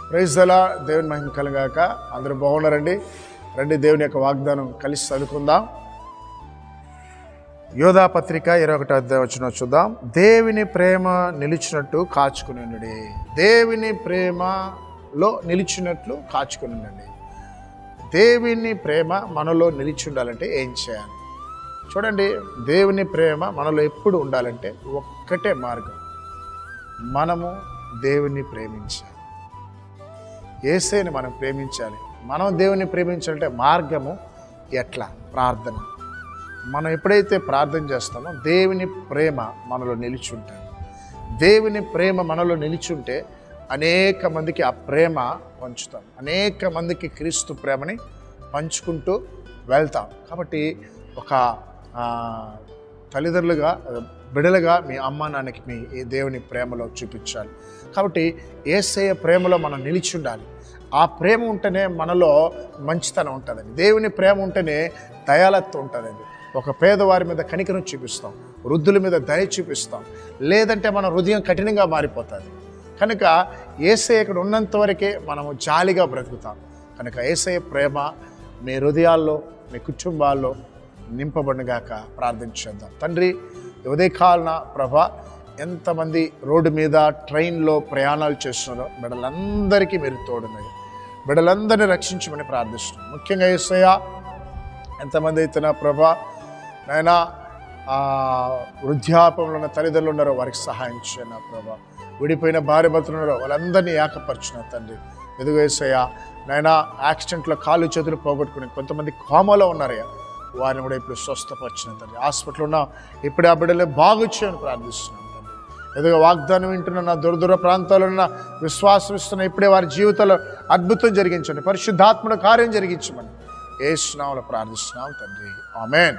Praise the lord. దేవుని మహిమ కలుగాక. అందరూ బాగున్నారండి? రండి దేవుని యొక్క వాగ్దానం కలిసి చదువుకుందాం. యోధా పత్రిక 21వ అధ్యాయం చూద్దాం. దేవుని ప్రేమ నిలిచినట్టు కాచుకునండి. దేవుని ప్రేమలో నిలిచినట్లు కాచుకునండి. దేవుని ప్రేమ మనలో నిలిచి ఉండాలంటే ఏం చేయాలి? చూడండి, దేవుని ప్రేమ మనలో ఎప్పుడు ఉండాలంటే ఒక్కటే మార్గం, మనము దేవుని ప్రేమించాలి. యేసుని మనం ప్రేమించాలి. మనం దేవుని ప్రేమించాలంటే మార్గము ఎట్లా? ప్రార్థన. మనం ఎప్పుడైతే ప్రార్థన చేస్తామో దేవుని ప్రేమ మనలో నిలిచి ఉంటుంది. దేవుని ప్రేమ మనలో నిలిచుంటే అనేక మందికి ఆ ప్రేమ పంచుతాం, అనేక మందికి క్రీస్తు ప్రేమని పంచుకుంటూ వెళ్తాం. కాబట్టి ఒక తల్లిదండ్రులుగా, బిడ్డలుగా మీ అమ్మ నాన్నకి మీ దేవుని ప్రేమలో చూపించాలి. కాబట్టి యేసయ్య ప్రేమలో మనం నిలిచి ఉండాలి. ఆ ప్రేమ ఉంటేనే మనలో మంచితనం ఉంటుందండి. దేవుని ప్రేమ ఉంటేనే దయాళత్వం ఉంటుందండి. ఒక పేదవారి మీద కనికరం చూపిస్తాం, వృద్ధుల మీద దయ చూపిస్తాం. లేదంటే మన హృదయం కఠినంగా మారిపోతుంది. కనుక యేసయ్య ఇక్కడ ఉన్నంత వరకే మనము జాలిగా బ్రతుకుతాం. కనుక యేసయ్య ప్రేమ మీ హృదయాల్లో, మీ కుటుంబాల్లో నింపబడినగాక. ప్రార్థన చేద్దాం. తండ్రి, ఉదయకాలన ప్రభా, ఎంతమంది రోడ్డు మీద, ట్రైన్లో ప్రయాణాలు చేస్తున్నారో బిడ్డలందరికీ మీరు తోడున్నది. బిడ్డలందరినీ రక్షించమని ప్రార్థిస్తున్నాం. ముఖ్యంగా యేసయ్య, ఎంతమంది అయితే నా ప్రభా నాయనా వృద్ధాపంలో ఉన్న తల్లిదండ్రులు ఉన్నారో వారికి సహాయం చేయండి నా ప్రభా. విడిపోయిన భార్య భర్తలు ఉన్నారో వాళ్ళందరినీ ఏకపరిచిన తండ్రి. ఎదుగు యేసయ్య నాయనా, యాక్సిడెంట్లో కాళ్ళు చేతులు పోగొట్టుకుని కొంతమంది కోమలో ఉన్నారయ్యా, వారిని కూడా ఇప్పుడు స్వస్థపరిచిన తండ్రి. హాస్పిటల్ ఉన్నా ఇప్పుడు ఆ బిడ్డలు బాగు చేయని ప్రార్థిస్తున్నాం తండ్రి. ఎదుగు వాగ్దానం వింటున్న నా దూర ప్రాంతాల్లో ఉన్న విశ్వాసం ఇస్తున్న ఇప్పుడే వారి జీవితంలో అద్భుతం జరిగించండి. పరిశుద్ధాత్మను కార్యం జరిగించమని యేసు నామములో ప్రార్థిస్తున్నాం తండ్రి. ఆమేన్.